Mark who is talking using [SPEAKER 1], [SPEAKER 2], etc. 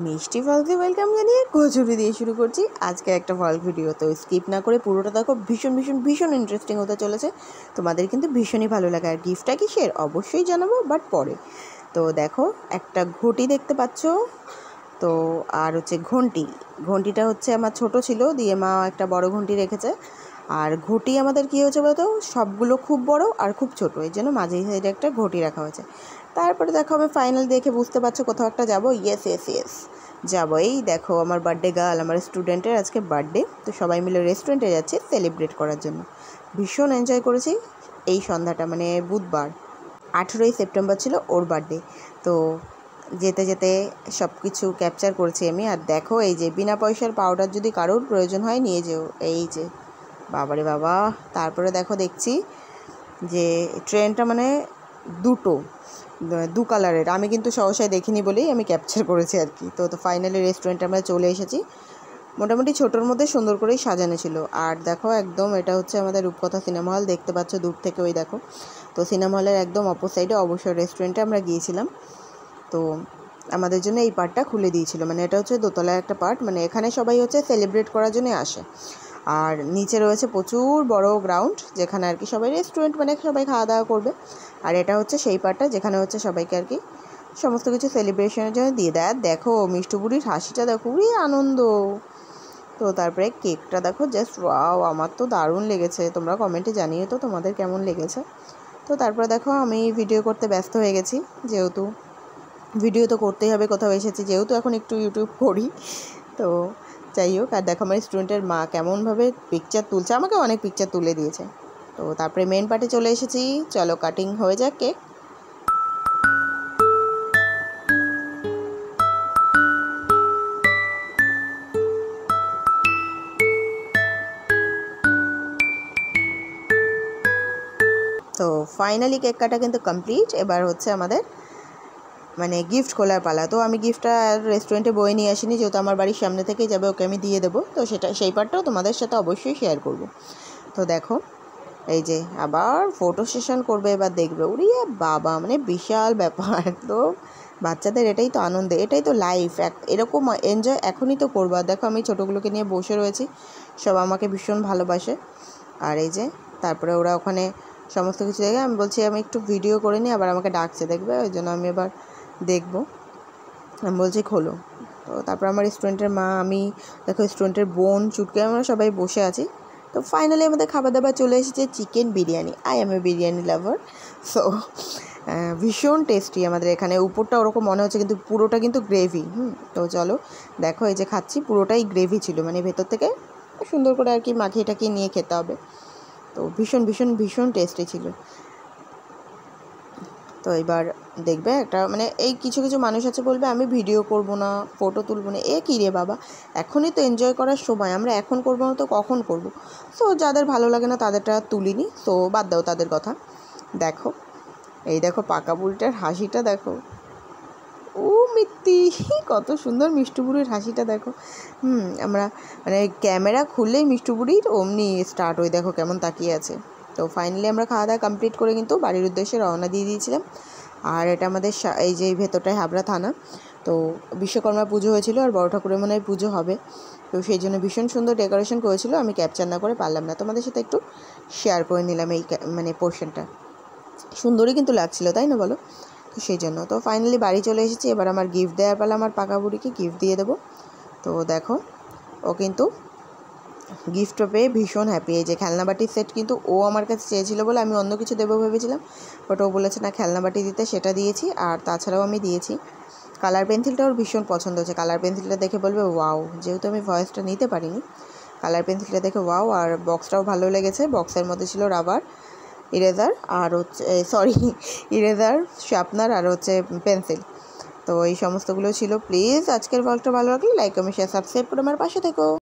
[SPEAKER 1] মিষ্টি ফলকে ওয়েলকাম জানিয়ে কচুরি দিয়ে শুরু করছি আজকে একটা ফল ভিডিও। তো স্কিপ না করে পুরোটা দেখো, ভীষণ ভীষণ ভীষণ ইন্টারেস্টিং হতে চলেছে। তোমাদের কিন্তু ভীষণই ভালো লাগে। আর গিফটটা কিসের অবশ্যই জানাবো, বাট পরে। তো দেখো, একটা ঘটি দেখতে পাচ্ছ তো, আর হচ্ছে ঘন্টিটা হচ্ছে আমার ছোট ছিল, দিয়ে মা একটা বড় ঘন্টি রেখেছে। আর ঘটি আমাদের কী হয়েছে বলতো, সবগুলো খুব বড় আর খুব ছোটো, এই জন্য মাঝে সাইডে একটা ঘটি রাখা হয়েছে। তারপরে দেখো, আমি ফাইনাল দেখে বুঝতে পারছো কোথাও একটা যাবো। ইয়েস যাবো। এই দেখো, আমার বার্থডে গার্ল, আমার স্টুডেন্টের আজকে বার্থডে। তো সবাই মিলে রেস্টুরেন্টে যাচ্ছি সেলিব্রেট করার জন্য। ভীষণ এনজয় করেছি এই সন্ধ্যাটা, মানে বুধবার 18ই সেপ্টেম্বর ছিল ওর বার্থডে। তো যেতে যেতে সব কিছু ক্যাপচার করেছি আমি। আর দেখো, এই যে বিনা পয়সার পাউডার যদি কারোর প্রয়োজন হয় নিয়ে যেও। এই যে বাবারে বাবা। তারপরে দেখো, দেখছি যে ট্রেনটা মানে দু কালারের, আমি কিন্তু সহসায় দেখিনি বলেই আমি ক্যাপচার করেছি আর কি। তো ফাইনালি রেস্টুরেন্টে আমরা চলে এসেছি। মোটামুটি ছোটোর মধ্যে সুন্দর করেই সাজানো ছিল। আর দেখো, একদম এটা হচ্ছে আমাদের রূপকথা সিনেমা হল, দেখতে পাচ্ছ দূর থেকে, ওই দেখো। তো সিনেমা হলের একদম অপর সাইডে অবসর রেস্টুরেন্টে আমরা গিয়েছিলাম। তো আমাদের জন্য এই পার্টটা খুলে দিয়েছিল, মানে এটা হচ্ছে দোতলার একটা পার্ট, মানে এখানে সবাই হচ্ছে সেলিব্রেট করার জন্য আসে। আর নিচে রয়েছে প্রচুর বড় গ্রাউন্ড, যেখানে আর কি সবাই রেস্টুরেন্ট, মানে সবাই খাওয়া দাওয়া করবে। আর এটা হচ্ছে সেই পার্টটা যেখানে হচ্ছে সবাইকে আর কি সমস্ত কিছু সেলিব্রেশনের জন্য দিয়ে দেয়। দেখো মিষ্টু বুড়ির হাসিটা দেখো, উড়ি আনন্দ। তো তারপরে কেকটা দেখো, জাস্ট ওয়াও, আমার তো দারুণ লেগেছে। তোমরা কমেন্টে জানিয়ে তো তোমাদের কেমন লেগেছে। তো তারপরে দেখো, আমি ভিডিও করতে ব্যস্ত হয়ে গেছি, যেহেতু ভিডিও তো করতেই হবে, কোথাও এসেছি যেহেতু, এখন একটু ইউটিউব করি। তো যাই হোক। আর দেখো, আমার স্টুডেন্টের মা কেমনভাবে পিকচার তুলছে, আমাকে অনেক পিকচার তুলে দিয়েছে। তো তারপরে মেন পার্টে চলে এসেছি, চলো কাটিং হয়ে যাক কেক। তো ফাইনালি কেক কাটা কিন্তু কমপ্লিট। এবার হচ্ছে আমাদের মানে গিফট খোলার পালা। তো আমি গিফটটা রেস্টুরেন্টে বয়ে নিয়ে আসিনি, যেহেতু আমার বাড়ির সামনে থেকেই যাবে, ওকে আমি দিয়ে দেবো। তো সেই পার্টটাও তোমাদের সাথে অবশ্যই শেয়ার করব। তো দেখো, এই যে আবার ফটো সেশন করবে, এবার দেখবে, উড়িয়ে বাবা, মানে বিশাল ব্যাপার। তো বাচ্চাদের এটাই তো আনন্দ, এটাই তো লাইফ, এরকম এনজয় এখনই তো করবো। আর দেখো, আমি ছোটোগুলোকে নিয়ে বসে রয়েছি, সব আমাকে ভীষণ ভালোবাসে। আর এই যে তারপরে ওরা ওখানে সমস্ত কিছু দেখে, আমি বলছি আমি একটু ভিডিও করে নিই, আবার আমাকে ডাকছে দেখবে, ওই জন্য আমি এবার দেখবো। আমি বলছি খোলো। তো তারপর আমার স্টুডেন্টের মা, আমি, দেখো স্টুডেন্টের বোন, চুটকে, আমরা সবাই বসে আছি। তো ফাইনালি আমাদের খাবার দাবার চলে এসেছে, chicken biryani. I M A biryani lover. So ভীষণ টেস্টি আমাদের এখানে। উপরটা ওরকম মনে হচ্ছে, কিন্তু পুরোটা কিন্তু গ্রেভি। তো চলো দেখো, এই যে খাচ্ছি, পুরোটাই গ্রেভি ছিল, মানে ভেতর থেকে সুন্দর করে আর কি মাখিয়ে টাকিয়ে নিয়ে খেতে হবে। তো ভীষণ ভীষণ ভীষণ টেস্টি ছিল। তো এবার দেখবে, একটা মানে এই কিছু কিছু মানুষ আছে বলবে আমি ভিডিও করব না, ফটো তুলব না। কী রে বাবা, এখনই তো এনজয় করার সময়, আমরা এখন করবো না তো কখন করব? সো যাদের ভালো লাগে না তাদেরটা তুলিনি, তো বাদ দাও তাদের কথা। দেখো, এই দেখো পাকা বুড়িটার হাসিটা দেখো, ও মিত্তি, কত সুন্দর মিষ্টু বুড়ির হাসিটা দেখো। আমরা মানে ক্যামেরা খুললেই মিষ্টু বুড়ির অমনি স্টার্ট, ওই দেখো কেমন তাকিয়ে আছে। তো ফাইনালি আমরা খাওয়া দাওয়া কমপ্লিট করে কিন্তু বাড়ির উদ্দেশ্যে রওনা দিয়ে দিয়েছিলাম। আর এটা আমাদের এই যে ভেতরটায় হাবড়া থানা। তো বিশ্বকর্মা পুজো হয়েছিল, আর বড় ঠাকুরের মনে হয় পুজো হবে। তো সেই জন্য ভীষণ সুন্দর ডেকোরেশন করেছিল, আমি ক্যাপচার না করে পারলাম না, তোমাদের সাথে একটু শেয়ার করে নিলাম এই মানে পোর্শনটা। সুন্দরই কিন্তু লাগছিল, তাই না বলো? তো সেই জন্য তো ফাইনালি বাড়ি চলে এসেছি। এবার আমার গিফট দেওয়ার পালা, আমার পাকা বুড়িকে গিফট দিয়ে দেবো। তো দেখো, ও কিন্তু গিফটটা পেয়ে ভীষণ হ্যাপি। এই যে খেলনাবাটির সেট কিন্তু ও আমার কাছে চেয়েছিল বলে আমি অন্য কিছু দেবো ভেবেছিলাম, বাট ও বলেছে না খেলনাবাটি দিতে, সেটা দিয়েছি। আর তাছাড়াও আমি দিয়েছি কালার পেন্সিলটা, ওর ভীষণ পছন্দ হয়েছে। কালার পেন্সিলটা দেখে বলবে ওয়াও, যেহেতু আমি ভয়েসটা নিতে পারিনি, কালার পেন্সিলটা দেখে ওয়াও। আর বক্সটাও ভালো লেগেছে, বক্সের মধ্যে ছিল রাবার, ইরেজার, আর হচ্ছে ইরেজার, শার্পনার, আর হচ্ছে পেন্সিল। তো এই সমস্তগুলো ছিল। প্লিজ আজকের ব্লগটা ভালো লাগলে লাইক, কমেন্ট, শেয়ার, সাবস্ক্রাইব করে আমার পাশে থেকো।